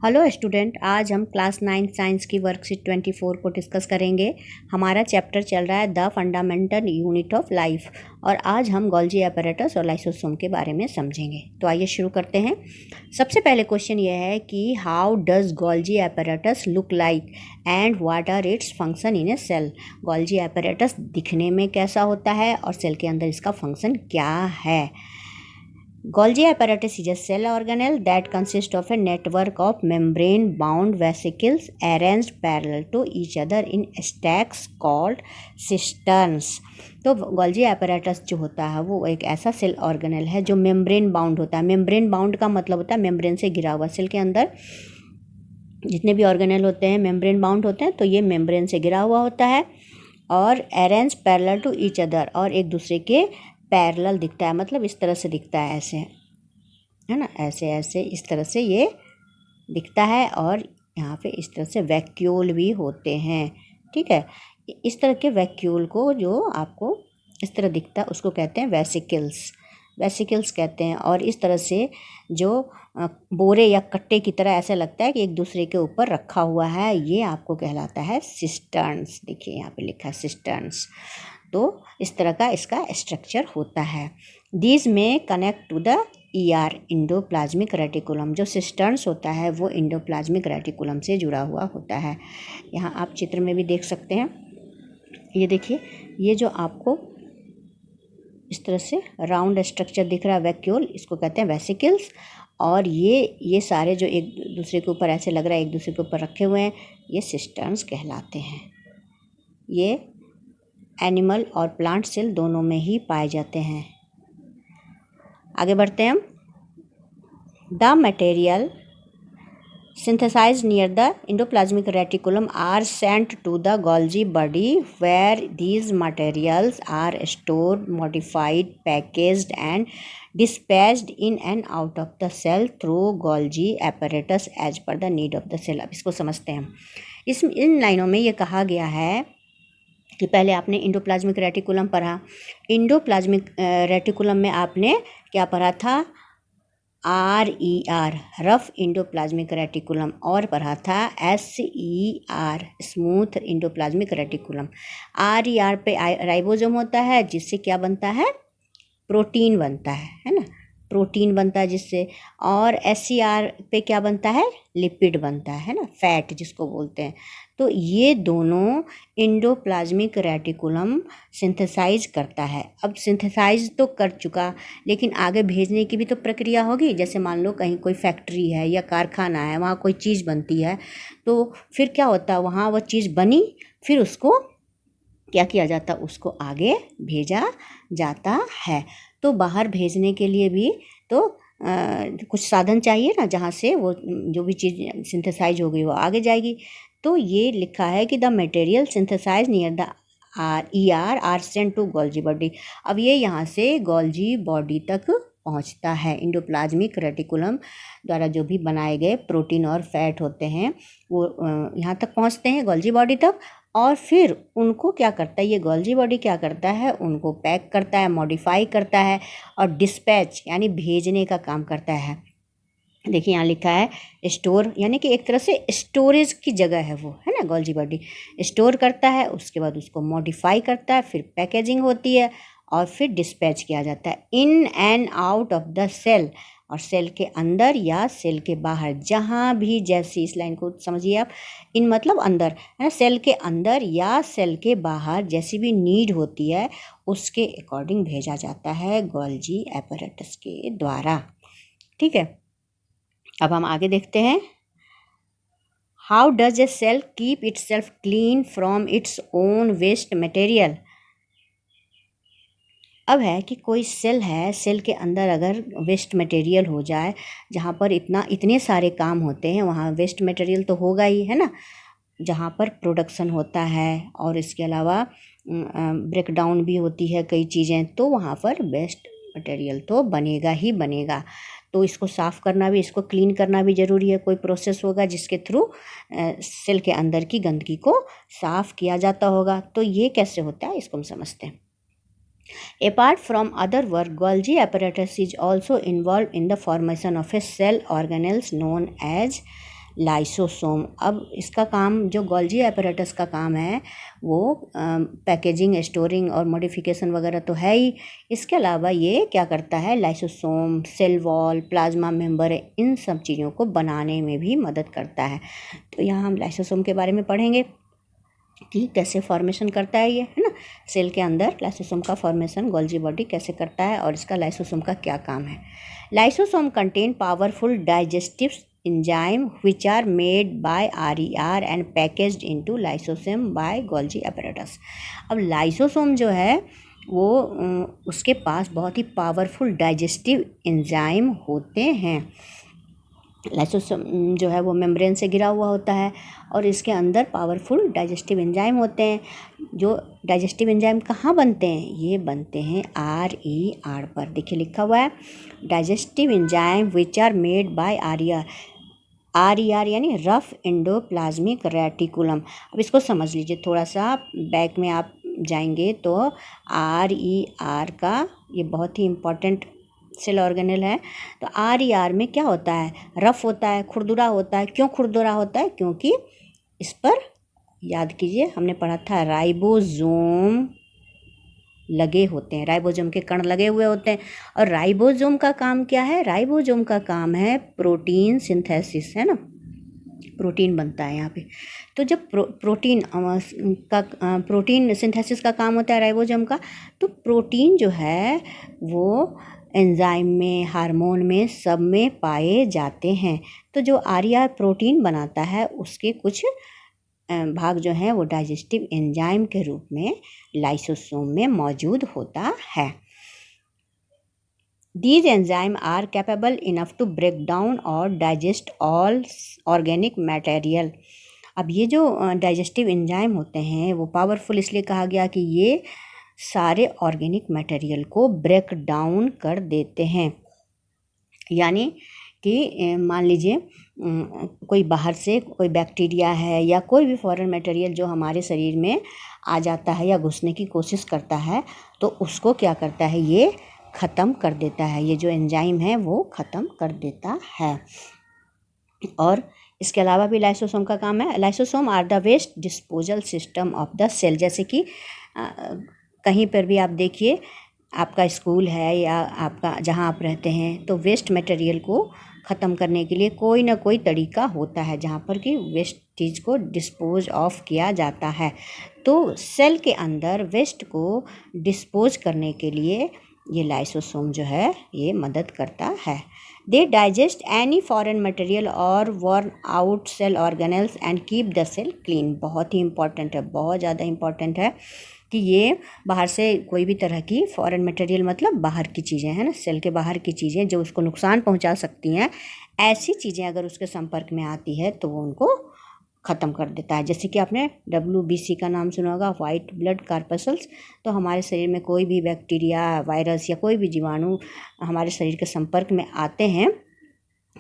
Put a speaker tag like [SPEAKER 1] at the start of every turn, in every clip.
[SPEAKER 1] Hello student, आज हम class 9 science की वर्कशीट 24 को डिस्कस करेंगे। हमारा चैप्टर चल रहा है the fundamental unit of life और आज हम गोल्जी एपरेटस और लाइसोसोम के बारे में समझेंगे। तो आइए शुरू करते हैं। सबसे पहले क्वेश्चन ये है कि how does Golgi apparatus look like and what are its function in a cell. Golgi apparatus दिखने में कैसा होता है और सेल के अंदर इसका फंक्शन क्या है। Golgi apparatus is a cell organelle that consists of a network of membrane-bound vesicles arranged parallel to each other in stacks called cisterns। तो गोल्जी apparatus जो होता है वो एक ऐसा सेल ऑर्गेनेल है जो मेम्ब्रेन बाउंड होता है। मेम्ब्रेन बाउंड का मतलब होता है मेम्ब्रेन से घिरा हुआ। सेल के अंदर जितने भी ऑर्गेनेल होते हैं मेम्ब्रेन बाउंड होते हैं, तो ये मेम्ब्रेन से घिरा हुआ होता है और arrange parallel to each other, और एक दूसरे के पैरेलल दिखता है, मतलब इस तरह से दिखता है, ऐसे है ना, ऐसे ऐसे इस तरह से ये दिखता है। और यहाँ पे इस तरह से वैक्यूल भी होते हैं। ठीक है, इस तरह के वैक्यूल को जो आपको इस तरह दिखता है उसको कहते हैं वेसिकल्स कहते हैं। और इस तरह से जो बोरे या कट्टे की तरह ऐसा लगता है कि एक दूसरे के ऊपर रखा हुआ है, ये आपको कहलाता है सिस्टर्न्स। देखिए यहाँ पे लिखा है सिस्टर्न्स। तो इस तरह का इसका स्ट्रक्चर होता है। दीज में connect to the ER endoplasmic reticulum. जो सिस्टर्न्स होता है वो इंडोप्लाज्मिक रेटिकुलम से जुड़ा हुआ होता है। यहाँ आप चित्र में भी देख सकते हैं। ये देखिए, ये जो आपको इस तरह से राउंड स्ट्रक्चर दिख रहा है वैक्यूल, इसको कहते हैं वेसिकल्स। और ये सारे जो एक दूसरे के ऊपर ऐसे लग रहा है एक दूसरे के ऊपर रखे हुए हैं, ये सिस्टर्न्स कहलाते हैं। ये एनिमल और प्लांट सेल दोनों में ही पाए जाते हैं। आगे बढ़ते हैं हम। The material synthesized near the endoplasmic reticulum are sent to the Golgi body where these materials are stored, modified, packaged and dispatched in and out of the cell through Golgi apparatus as per the need of the cell। अब इसको समझते हैं हम। इन लाइनों में ये कहा गया है कि पहले आपने इंडोप्लाज्मिक रेटिकुलम पढ़ा। इंडोप्लाज्मिक रेटिकुलम में आपने क्या पढ़ा था? RER रफ इंडोप्लाज्मिक रेटिकुलम, और पढ़ा था SER smooth endoplasmic reticulum. RER पे राइबोसोम होता है जिससे क्या बनता है? प्रोटीन बनता है ना, प्रोटीन बनता है जिससे। और SCR पे क्या बनता है? लिपिड बनता है ना, फैट जिसको बोलते हैं। तो ये दोनों इंडोप्लाज्मिक रेटिकुलम सिंथेसाइज करता है। अब सिंथेसाइज तो कर चुका, लेकिन आगे भेजने की भी तो प्रक्रिया होगी। जैसे मान लो कहीं कोई फैक्ट्री है या कारखाना है, वहाँ कोई चीज़ बनती है, तो फिर क्या होता है, वहाँ वह चीज़ बनी, फिर उसको क्या किया जाता? उसको आगे भेजा जाता है। तो बाहर भेजने के लिए भी तो कुछ साधन चाहिए ना, जहाँ से वो जो भी चीज़ सिंथेसाइज हो गई वो आगे जाएगी। तो ये लिखा है कि the material synthesize near the ER are sent to Golgi body. अब ये यहाँ से गोल्जी बॉडी तक पहुँचता है। इंडोप्लाज्मिक रेटिकुलम द्वारा जो भी बनाए गए प्रोटीन और फैट होते हैं वो यहाँ तक पहुँचते हैं, गोल्जी बॉडी तक। और फिर उनको क्या करता है, ये गोल्जी बॉडी क्या करता है? उनको पैक करता है, मॉडिफाई करता है और डिस्पैच यानी भेजने का काम करता है। देखिए यहाँ लिखा है स्टोर, यानी कि एक तरह से स्टोरेज की जगह है वो, है ना। गोल्जी बॉडी स्टोर करता है, उसके बाद उसको मॉडिफाई करता है, फिर पैकेजिंग होती है और फिर डिस्पैच किया जाता है in and out of the cell. और सेल के अंदर या सेल के बाहर, जहाँ भी, जैसी इस लाइन को समझिए आप, इन मतलब अंदर, है ना, सेल के अंदर या सेल के बाहर जैसी भी नीड होती है उसके अकॉर्डिंग भेजा जाता है गोल्जी एपरेटस के द्वारा। ठीक है, अब हम आगे देखते हैं। How does a cell keep itself clean from its own waste material. अब है कि कोई सेल है, सेल के अंदर अगर वेस्ट मटेरियल हो जाए, जहाँ पर इतने सारे काम होते हैं, वहाँ वेस्ट मटेरियल तो होगा ही, है ना। जहाँ पर प्रोडक्शन होता है और इसके अलावा ब्रेकडाउन भी होती है कई चीज़ें, तो वहाँ पर वेस्ट मटेरियल तो बनेगा ही बनेगा। तो इसको साफ़ करना भी, इसको क्लीन करना भी ज़रूरी है। कोई प्रोसेस होगा जिसके थ्रू सेल के अंदर की गंदगी को साफ़ किया जाता होगा। तो ये कैसे होता है इसको हम समझते हैं। Apart from other work, Golgi apparatus is also involved in the formation of a cell organelles known as lysosome. अब इसका काम, जो गोल्जी एपरेटस का काम है, वो पैकेजिंग, स्टोरिंग और मॉडिफिकेशन वगैरह तो है ही। इसके अलावा ये क्या करता है, lysosome cell wall, plasma membrane, इन सब चीज़ों को बनाने में भी मदद करता है। तो यहाँ हम लाइसोसोम के बारे में पढ़ेंगे कि कैसे फॉर्मेशन करता है ये, है ना। सेल के अंदर लाइसोसोम का फॉर्मेशन गोल्जी बॉडी कैसे करता है और इसका लाइसोसोम का क्या काम है। Lysosome contain powerful digestive enzyme which are made by RER and packaged into lysosome by Golgi apparatus। अब लाइसोसोम जो है वो उसके पास बहुत ही पावरफुल डाइजेस्टिव एंजाइम होते हैं। लाइसोसोम जो है वो मेम्ब्रेन से घिरा हुआ होता है और इसके अंदर पावरफुल डाइजेस्टिव एंजाइम होते हैं। जो डाइजेस्टिव एंजाइम कहाँ बनते हैं, ये बनते हैं RER पर, देखिए लिखा हुआ है digestive enzyme which are made by RER। RER यानी रफ एंडोप्लाज्मिक रेटिकुलम। अब इसको समझ लीजिए थोड़ा सा, बैक में आप जाएंगे तो RER का ये बहुत ही इम्पॉर्टेंट सेल ऑर्गेनेल है। तो RER में क्या होता है, रफ होता है, खुरदुरा होता है। क्यों खुरदुरा होता है, क्योंकि इस पर याद कीजिए हमने पढ़ा था राइबोसोम लगे होते हैं, राइबोसोम के कण लगे हुए होते हैं। और राइबोसोम का काम क्या है, राइबोसोम का काम है प्रोटीन सिंथेसिस, है ना, प्रोटीन बनता है यहाँ पे। तो जब प्रोटीन सिंथेसिस का काम होता है राइबोसोम का, तो प्रोटीन जो है वो एंजाइम में, हार्मोन में, सब में पाए जाते हैं। तो जो RER प्रोटीन बनाता है उसके कुछ भाग जो हैं वो डाइजेस्टिव एंजाइम के रूप में लाइसोसोम में मौजूद होता है। These enzymes are capable enough to break down or digest all organic material। अब ये जो डाइजेस्टिव एंजाइम होते हैं वो पावरफुल इसलिए कहा गया कि ये सारे ऑर्गेनिक मटेरियल को ब्रेक डाउन कर देते हैं। यानी कि मान लीजिए कोई बाहर से कोई बैक्टीरिया है या कोई भी फॉरेन मटेरियल जो हमारे शरीर में आ जाता है या घुसने की कोशिश करता है, तो उसको क्या करता है, ये ख़त्म कर देता है। ये जो एंजाइम है वो ख़त्म कर देता है। और इसके अलावा भी लाइसोसोम का काम है। Lysosome are the waste disposal system of the cell. जैसे कि कहीं पर भी आप देखिए, आपका स्कूल है या आपका जहाँ आप रहते हैं, तो वेस्ट मटेरियल को ख़त्म करने के लिए कोई ना कोई तरीका होता है जहाँ पर कि वेस्ट चीज़ को डिस्पोज ऑफ किया जाता है। तो सेल के अंदर वेस्ट को डिस्पोज करने के लिए ये लाइसोसोम जो है ये मदद करता है। They digest any foreign material और worn out cell organelles and keep the cell clean. बहुत ही इंपॉर्टेंट है, बहुत ज़्यादा इंपॉर्टेंट है कि ये बाहर से कोई भी तरह की फॉरेन मटेरियल, मतलब बाहर की चीज़ें हैं ना, सेल के बाहर की चीज़ें जो उसको नुकसान पहुंचा सकती हैं, ऐसी चीज़ें अगर उसके संपर्क में आती है तो वो उनको ख़त्म कर देता है। जैसे कि आपने WBC का नाम सुना होगा, वाइट ब्लड कार्पसल्स। तो हमारे शरीर में कोई भी बैक्टीरिया, वायरस या कोई भी जीवाणु हमारे शरीर के संपर्क में आते हैं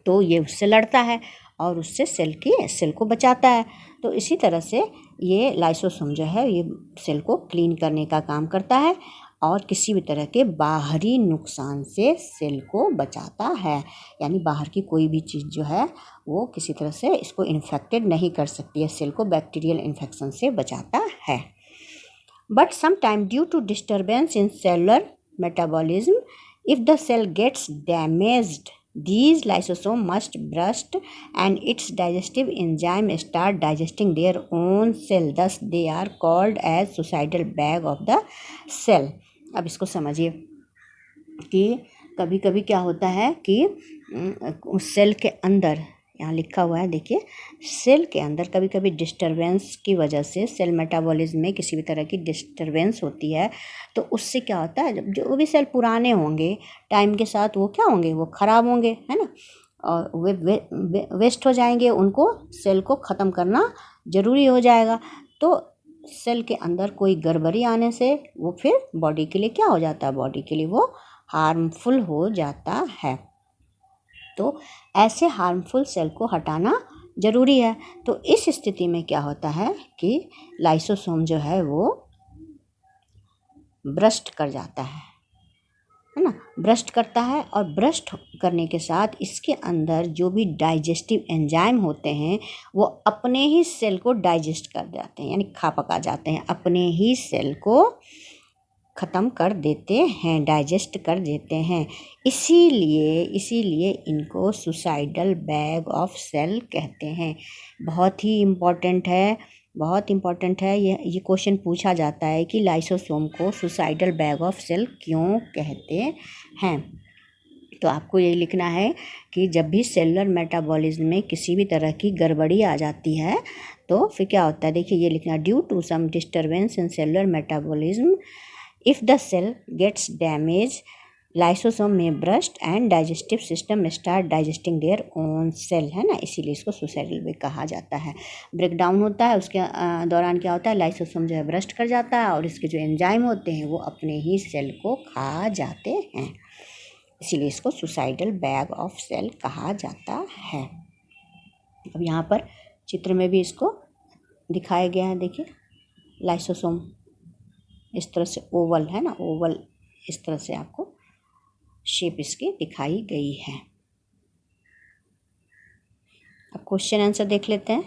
[SPEAKER 1] तो ये उससे लड़ता है और उससे सेल को बचाता है। तो इसी तरह से ये लाइसोसोम जो है ये सेल को क्लीन करने का काम करता है और किसी भी तरह के बाहरी नुकसान से सेल को बचाता है। यानी बाहर की कोई भी चीज़ जो है वो किसी तरह से इसको इन्फेक्टेड नहीं कर सकती है, सेल को बैक्टीरियल इन्फेक्शन से बचाता है। But sometime due to disturbance in cellular metabolism, if the cell gets damaged, these lysosome must burst and its digestive enzyme start digesting their own cell, thus they are called as suicidal bag of the cell। अब इसको समझिए कि कभी कभी क्या होता है कि उस सेल के अंदर, यहाँ लिखा हुआ है देखिए, सेल के अंदर कभी कभी डिस्टरबेंस की वजह से, सेल मेटाबॉलिज्म में किसी भी तरह की डिस्टरबेंस होती है, तो उससे क्या होता है, जब जो भी सेल पुराने होंगे टाइम के साथ वो क्या होंगे, वो ख़राब होंगे, है ना, और वे वेस्ट हो जाएंगे। उनको सेल को ख़त्म करना ज़रूरी हो जाएगा। तो सेल के अंदर कोई गड़बड़ी आने से वो फिर बॉडी के लिए क्या हो जाता है, बॉडी के लिए वो हार्मफुल हो जाता है। तो ऐसे हार्मफुल सेल को हटाना ज़रूरी है। तो इस स्थिति में क्या होता है कि लाइसोसोम जो है वो ब्रस्ट कर जाता है। है ना, ब्रस्ट करता है और ब्रस्ट करने के साथ इसके अंदर जो भी डाइजेस्टिव एंजाइम होते हैं वो अपने ही सेल को डाइजेस्ट कर जाते हैं, यानी खा पका जाते हैं, अपने ही सेल को ख़त्म कर देते हैं, डाइजेस्ट कर देते हैं। इसीलिए इनको सुसाइडल बैग ऑफ सेल कहते हैं। बहुत ही इम्पॉर्टेंट है, बहुत इम्पॉर्टेंट है। ये क्वेश्चन पूछा जाता है कि लाइसोसोम को सुसाइडल बैग ऑफ सेल क्यों कहते हैं। तो आपको ये लिखना है कि जब भी सेलुलर मेटाबॉलिज्म में किसी भी तरह की गड़बड़ी आ जाती है तो फिर क्या होता है, देखिए ये लिखना, due to some disturbance in cellular metabolism if the cell gets damage lysosome में burst and digestive system start digesting their own cell, है ना, इसीलिए इसको सुसाइडल भी कहा जाता है। ब्रेकडाउन होता है, उसके दौरान क्या होता है, लाइसोसोम जो है ब्रस्ट कर जाता है और इसके जो एंजाइम होते हैं वो अपने ही सेल को खा जाते हैं, इसीलिए इसको सुसाइडल बैग ऑफ सेल कहा जाता है। अब यहाँ पर चित्र में भी इसको दिखाया गया है, देखिए लाइसोसोम इस तरह से ओवल है ना, ओवल इस तरह से आपको शेप इसकी दिखाई गई है। अब क्वेश्चन आंसर देख लेते हैं।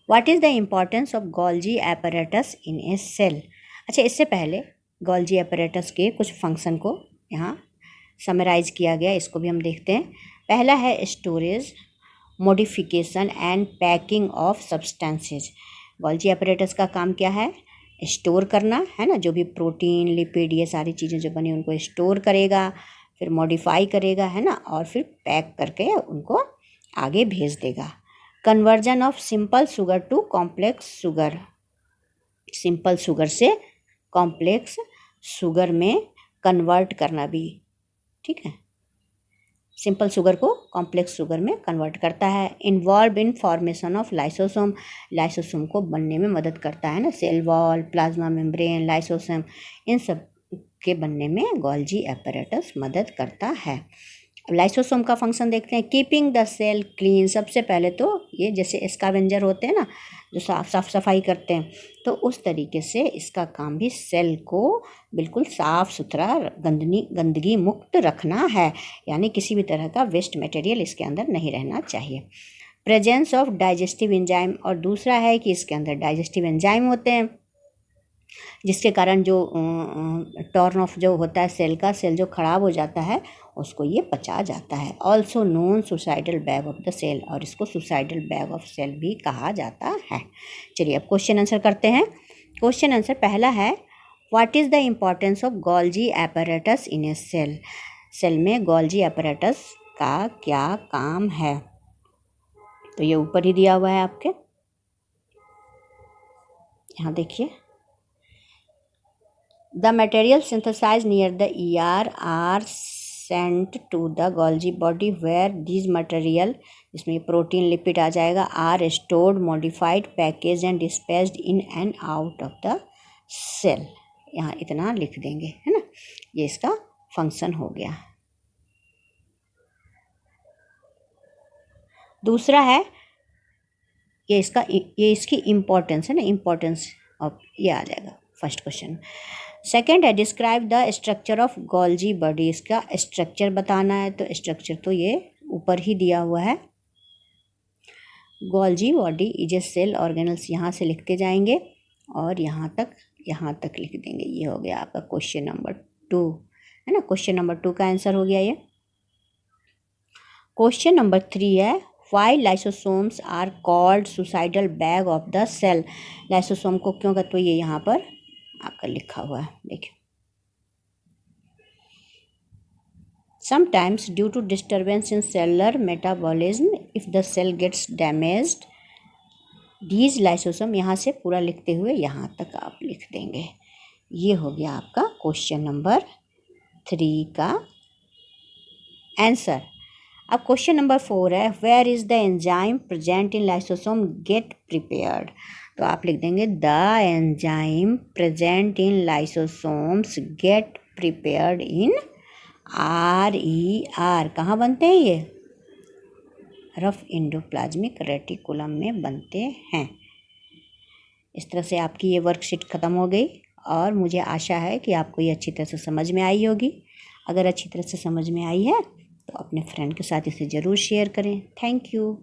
[SPEAKER 1] What is the importance of Golgi apparatus in a cell. अच्छा, इससे पहले गोल्जी एपरेटस के कुछ फंक्शन को यहाँ समराइज किया गया, इसको भी हम देखते हैं। पहला है storage, modification and packing of substances. Golgi apparatus का काम क्या है, स्टोर करना, है ना, जो भी प्रोटीन लिपिड ये सारी चीज़ें जो बनी उनको स्टोर करेगा, फिर मॉडिफाई करेगा, है ना, और फिर पैक करके उनको आगे भेज देगा। Conversion of simple sugar to complex sugar, simple sugar से कॉम्प्लेक्स शुगर में कन्वर्ट करना भी, ठीक है, सिंपल शुगर को कॉम्प्लेक्स शुगर में कन्वर्ट करता है। Involve in formation of lysosome, lysosome को बनने में मदद करता है ना, cell wall, plasma membrane, lysosome, इन सब के बनने में गोल्जी एपरेटस मदद करता है। लाइसोसोम का फंक्शन देखते हैं। कीपिंग द सेल क्लीन, सबसे पहले तो ये जैसे स्कैवेंजर होते हैं ना जो साफ सफाई करते हैं, तो उस तरीके से इसका काम भी सेल को बिल्कुल साफ़ सुथरा गंदगी मुक्त रखना है, यानी किसी भी तरह का वेस्ट मटेरियल इसके अंदर नहीं रहना चाहिए। प्रेजेंस ऑफ डाइजेस्टिव एंजाइम, और दूसरा है कि इसके अंदर डाइजेस्टिव एंजाइम होते हैं जिसके कारण जो टर्न ऑफ जो होता है सेल का, सेल जो ख़राब हो जाता है उसको ये पचा जाता है। Also known suicidal bag of the cell, और इसको सुसाइडल बैग ऑफ सेल भी कहा जाता है। चलिए अब क्वेश्चन आंसर करते हैं। क्वेश्चन आंसर पहला है, what is the importance of Golgi apparatus in a cell. Cell में गोल्जी एपरेटस का क्या काम है, तो ये ऊपर ही दिया हुआ है आपके, यहाँ देखिए। The material synthesized near the ER are sent to the Golgi body where these material, इसमें प्रोटीन लिपिड आ जाएगा, are stored, modified, packaged and dispatched in and out of the cell। यहाँ इतना लिख देंगे, है ना, ये इसका फंक्शन हो गया। दूसरा है ये इसकी इम्पोर्टेंस है ना, इम्पोर्टेंस ऑफ, ये आ जाएगा फर्स्ट क्वेश्चन। सेकेंड है, describe the structure of Golgi body, इसका स्ट्रक्चर बताना है, तो स्ट्रक्चर तो ये ऊपर ही दिया हुआ है। Golgi body is a cell organelles, यहाँ से लिखते जाएंगे और यहाँ तक लिख देंगे। ये हो गया आपका क्वेश्चन नंबर 2, है ना, क्वेश्चन नंबर 2 का आंसर हो गया ये। क्वेश्चन नंबर 3 है, why lysosomes are called suicidal bag of the cell. Lysosome को क्यों कहते, तो ये यहाँ पर आपका लिखा हुआ है, देखिए। Sometimes due to disturbance in cellular metabolism if the cell gets damaged these lysosome, यहाँ से पूरा लिखते हुए यहाँ तक आप लिख देंगे। ये हो गया आपका क्वेश्चन नंबर 3 का आंसर। अब क्वेश्चन नंबर 4 है, where is the enzyme present in lysosome get prepared, तो आप लिख देंगे the enzyme present in lysosomes get prepared in RER, कहाँ बनते हैं ये, रफ एंडोप्लाज्मिक रेटिकुलम में बनते हैं। इस तरह से आपकी ये वर्कशीट ख़त्म हो गई और मुझे आशा है कि आपको ये अच्छी तरह से समझ में आई होगी। अगर अच्छी तरह से समझ में आई है तो अपने फ्रेंड के साथ इसे ज़रूर शेयर करें। Thank you.